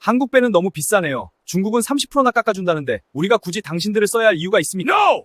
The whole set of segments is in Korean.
한국 배는 너무 비싸네요. 중국은 30%나 깎아준다는데 우리가 굳이 당신들을 써야 할 이유가 있습니까? No!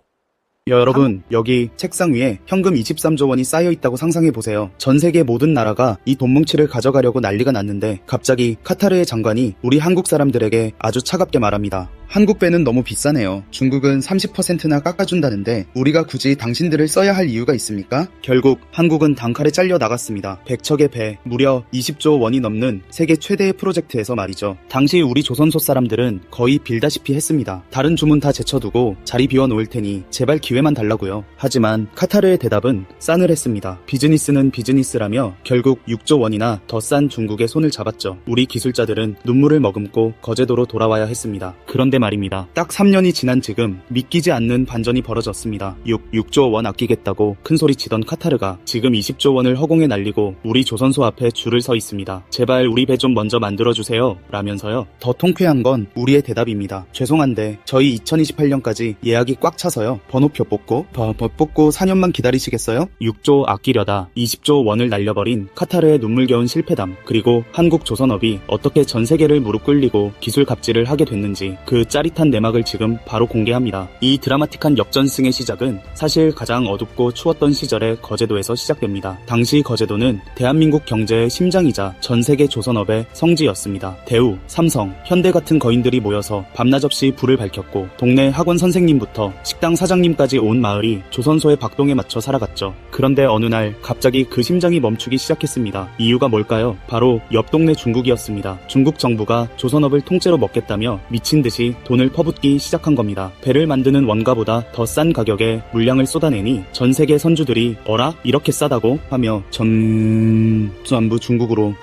여러분, 여기 책상 위에 현금 23조 원이 쌓여 있다고 상상해 보세요. 전 세계 모든 나라가 이 돈 뭉치를 가져가려고 난리가 났는데 갑자기 카타르의 장관이 우리 한국 사람들에게 아주 차갑게 말합니다. 한국 배는 너무 비싸네요. 중국은 30%나 깎아준다는데 우리가 굳이 당신들을 써야 할 이유가 있습니까? 결국 한국은 단칼에 잘려 나갔습니다. 100척의 배, 무려 20조 원이 넘는 세계 최대의 프로젝트에서 말이죠. 당시 우리 조선소 사람들은 거의 빌다시피 했습니다. 다른 주문 다 제쳐두고 자리 비워놓을 테니 제발 기회만 달라고요. 하지만 카타르의 대답은 싸늘했습니다. 비즈니스는 비즈니스라며 결국 6조 원이나 더 싼 중국의 손을 잡았죠. 우리 기술자들은 눈물을 머금고 거제도로 돌아와야 했습니다. 그런데 말입니다. 딱 3년이 지난 지금 믿기지 않는 반전이 벌어졌습니다. 6조 원 아끼겠다고 큰소리 치던 카타르가 지금 20조 원을 허공에 날리고 우리 조선소 앞에 줄을 서 있습니다. 제발 우리 배 좀 먼저 만들어주세요 라면서요. 더 통쾌한 건 우리의 대답입니다. 죄송한데 저희 2028년까지 예약이 꽉 차서요. 번호표 뽑고 4년만 기다리시겠어요? 6조 아끼려다 20조 원을 날려버린 카타르의 눈물겨운 실패담, 그리고 한국 조선업이 어떻게 전 세계를 무릎 꿇리고 기술 갑질을 하게 됐는지 그 짜릿한 내막을 지금 바로 공개합니다. 이 드라마틱한 역전승의 시작은 사실 가장 어둡고 추웠던 시절의 거제도에서 시작됩니다. 당시 거제도는 대한민국 경제의 심장이자 전 세계 조선업의 성지였습니다. 대우, 삼성, 현대 같은 거인들이 모여서 밤낮 없이 불을 밝혔고 동네 학원 선생님부터 식당 사장님까지 온 마을이 조선소의 박동에 맞춰 살아갔죠. 그런데 어느 날 갑자기 그 심장이 멈추기 시작했습니다. 이유가 뭘까요? 바로 옆 동네 중국이었습니다. 중국 정부가 조선업을 통째로 먹겠다며 미친 듯이 돈을 퍼붓기 시작한 겁니다. 배를 만드는 원가보다 더 싼 가격에 물량을 쏟아내니 전 세계 선주들이 어라? 이렇게 싸다고? 하며 전부 중국으로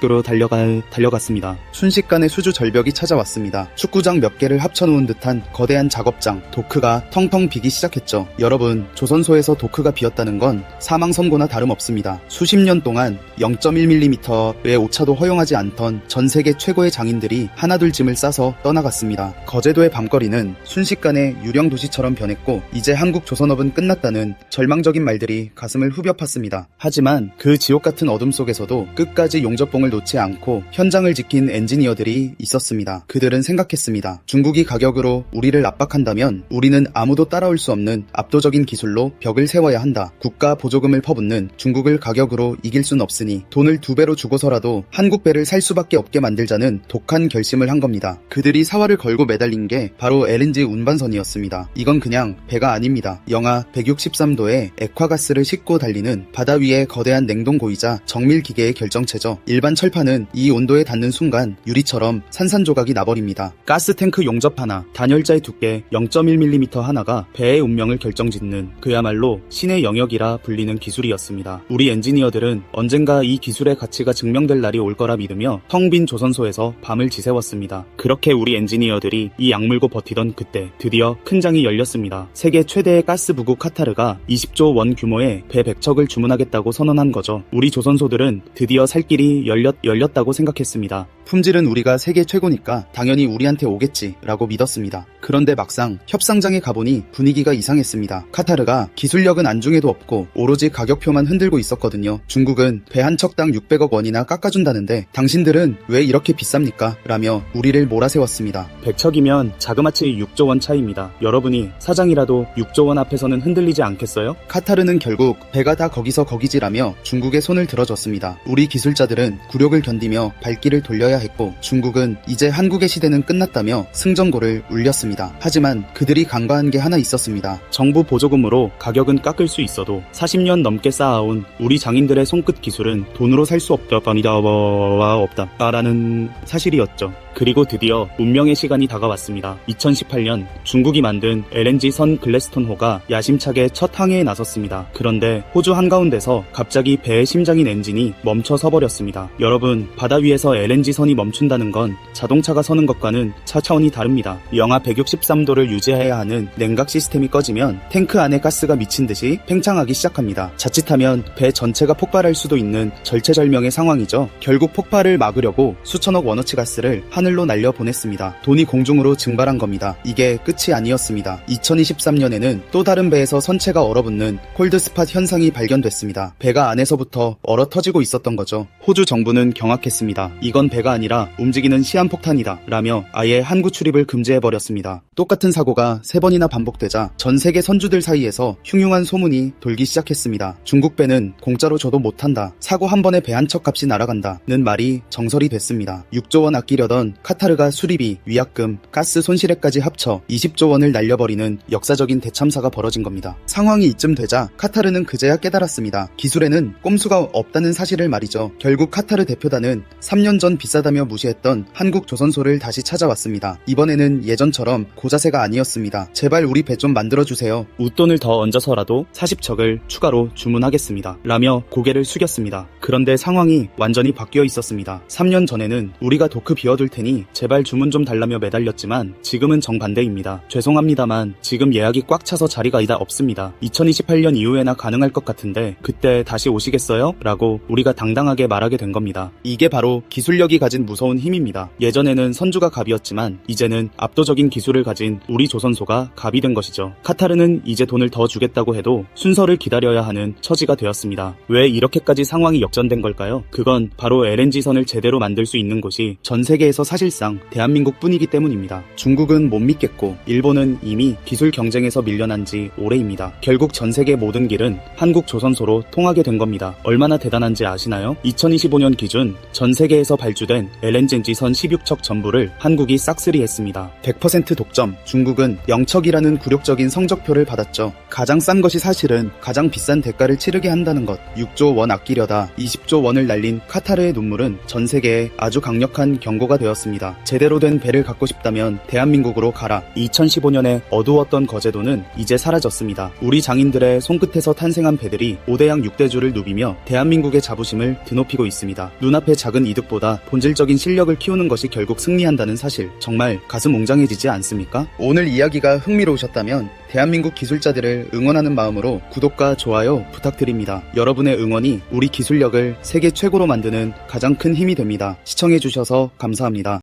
달려갔습니다. 순식간에 수주 절벽이 찾아왔습니다. 축구장 몇 개를 합쳐놓은 듯한 거대한 작업장, 도크가 텅텅 비기 시작했죠. 여러분, 조선소에서 도크가 비었다는 건 사망 선고나 다름없습니다. 수십 년 동안 0.1mm의 오차도 허용하지 않던 전 세계 최고의 장인들이 하나둘 짐을 싸서 떠나갔습니다. 거제도의 밤거리는 순식간에 유령 도시처럼 변했고 이제 한국 조선업은 끝났다는 절망적인 말들이 가슴을 후벼 팠습니다. 하지만 그 지옥 같은 어둠 속에서도 끝까지 용접봉을 놓지 않고 현장을 지킨 엔지니어들이 있었습니다. 그들은 생각했습니다. 중국이 가격으로 우리를 압박한다면 우리는 아무도 따라올 수 없는 압도적인 기술로 벽을 세워야 한다. 국가 보조금을 퍼붓는 중국을 가격으로 이길 순 없으니 돈을 2배로 주고서라도 한국 배를 살 수밖에 없게 만들자는 독한 결심을 한 겁니다. 그들이 사활을 걸고 매달린 게 바로 LNG 운반선이었습니다. 이건 그냥 배가 아닙니다. 영하 163도에 액화가스를 싣고 달리는 바다 위의 거대한 냉동고이자 정밀기계의 결정체죠. 일반 철판은 이 온도에 닿는 순간 유리처럼 산산조각이 나버립니다. 가스탱크 용접 하나, 단열자의 두께 0.1mm 하나가 배의 운명을 결정짓는 그야말로 신의 영역이라 불리는 기술이었습니다. 우리 엔지니어들은 언젠가 이 기술의 가치가 증명될 날이 올 거라 믿으며 텅 빈 조선소에서 밤을 지새웠습니다. 그렇게 우리 엔지니어들이 이 악물고 버티던 그때 드디어 큰 장이 열렸습니다. 세계 최대의 가스부국 카타르가 20조 원 규모의 배 100척을 주문하겠다고 선언한 거죠. 우리 조선소들은 드디어 살 길이 열렸다고 생각했습니다. 품질은 우리가 세계 최고니까 당연히 우리한테 오겠지 라고 믿었습니다. 그런데 막상 협상장에 가보니 분위기가 이상했습니다. 카타르가 기술력은 안중에도 없고 오로지 가격표만 흔들고 있었거든요. 중국은 배 한 척당 600억 원이나 깎아준다는데 당신들은 왜 이렇게 비쌉니까? 라며 우리를 몰아세웠습니다. 100척이면 자그마치 6조 원 차이입니다. 여러분이 사장이라도 6조 원 앞에서는 흔들리지 않겠어요? 카타르는 결국 배가 다 거기서 거기지라며 중국의 손을 들어줬습니다. 우리 기술자들은 굴욕을 견디며 발길을 돌려야 했고 중국은 이제 한국의 시대는 끝났다며 승전고를 울렸습니다. 하지만 그들이 간과한 게 하나 있었습니다. 정부 보조금으로 가격은 깎을 수 있어도 40년 넘게 쌓아온 우리 장인들의 손끝 기술은 돈으로 살 수 없다라는 사실이었죠. 그리고 드디어 운명의 시간이 다가왔습니다. 2018년 중국이 만든 LNG 선 글래스톤호가 야심차게 첫 항해에 나섰습니다. 그런데 호주 한가운데서 갑자기 배의 심장인 엔진이 멈춰 서버렸습니다. 여러분, 바다 위에서 LNG 선이 멈춘다는 건 자동차가 서는 것과는 차원이 다릅니다. 영하 160 463도를 유지해야 하는 냉각 시스템이 꺼지면 탱크 안에 가스가 미친 듯이 팽창하기 시작합니다. 자칫하면 배 전체가 폭발할 수도 있는 절체절명의 상황이죠. 결국 폭발을 막으려고 수천억 원어치 가스를 하늘로 날려보냈습니다. 돈이 공중으로 증발한 겁니다. 이게 끝이 아니었습니다. 2023년에는 또 다른 배에서 선체가 얼어붙는 콜드스팟 현상이 발견됐습니다. 배가 안에서부터 얼어 터지고 있었던 거죠. 호주 정부는 경악했습니다. 이건 배가 아니라 움직이는 시한폭탄이다 라며 아예 항구 출입을 금지해버렸습니다. 똑같은 사고가 3번이나 반복되자 전 세계 선주들 사이에서 흉흉한 소문이 돌기 시작했습니다. 중국 배는 공짜로 줘도 못한다. 사고 한 번에 배 한 척 값이 날아간다는 말이 정설이 됐습니다. 6조 원 아끼려던 카타르가 수리비, 위약금, 가스 손실액까지 합쳐 20조 원을 날려버리는 역사적인 대참사가 벌어진 겁니다. 상황이 이쯤 되자 카타르는 그제야 깨달았습니다. 기술에는 꼼수가 없다는 사실을 말이죠. 결국 카타르 대표단은 3년 전 비싸다며 무시했던 한국조선소를 다시 찾아왔습니다. 이번에는 예전처럼 고자세가 아니었습니다. 제발 우리 배 좀 만들어주세요. 웃돈을 더 얹어서라도 40척을 추가로 주문하겠습니다. 라며 고개를 숙였습니다. 그런데 상황이 완전히 바뀌어 있었습니다. 3년 전에는 우리가 도크 비워둘 테니 제발 주문 좀 달라며 매달렸지만 지금은 정반대입니다. 죄송합니다만 지금 예약이 꽉 차서 자리가 이다 없습니다. 2028년 이후에나 가능할 것 같은데 그때 다시 오시겠어요? 라고 우리가 당당하게 말하게 된 겁니다. 이게 바로 기술력이 가진 무서운 힘입니다. 예전에는 선주가 갑이었지만 이제는 압도적인 기술을 가진 우리 조선소가 갑이 된 것이죠. 카타르는 이제 돈을 더 주겠다고 해도 순서를 기다려야 하는 처지가 되었습니다. 왜 이렇게까지 상황이 역전된 걸까요? 그건 바로 LNG선을 제대로 만들 수 있는 곳이 전 세계에서 사실상 대한민국 뿐이기 때문입니다. 중국은 못 믿겠고 일본은 이미 기술 경쟁에서 밀려난 지 오래입니다. 결국 전 세계 모든 길은 한국 조선소로 통하게 된 겁니다. 얼마나 대단한지 아시나요? 2025년 기준 전 세계에서 발주된 LNG선 16척 전부를 한국이 싹쓸이했습니다. 100% 독점, 중국은 0척이라는 굴욕적인 성적표를 받았죠. 가장 싼 것이 사실은 가장 비싼 대가를 치르게 한다는 것. 6조 원 아끼려다 20조 원을 날린 카타르의 눈물은 전 세계에 아주 강력한 경고가 되었습니다. 제대로 된 배를 갖고 싶다면 대한민국으로 가라. 2015년에 어두웠던 거제도는 이제 사라졌습니다. 우리 장인들의 손끝에서 탄생한 배들이 5대양 6대주를 누비며 대한민국의 자부심을 드높이고 있습니다. 눈앞의 작은 이득보다 본질적인 실력을 키우는 것이 결국 승리한다는 사실, 정말 가슴 웅장해지지 않습니까? 오늘 이야기가 흥미로우셨다면 대한민국 기술자들을 응원하는 마음으로 구독과 좋아요 부탁드립니다. 여러분의 응원이 우리 기술력을 세계 최고로 만드는 가장 큰 힘이 됩니다. 시청해주셔서 감사합니다.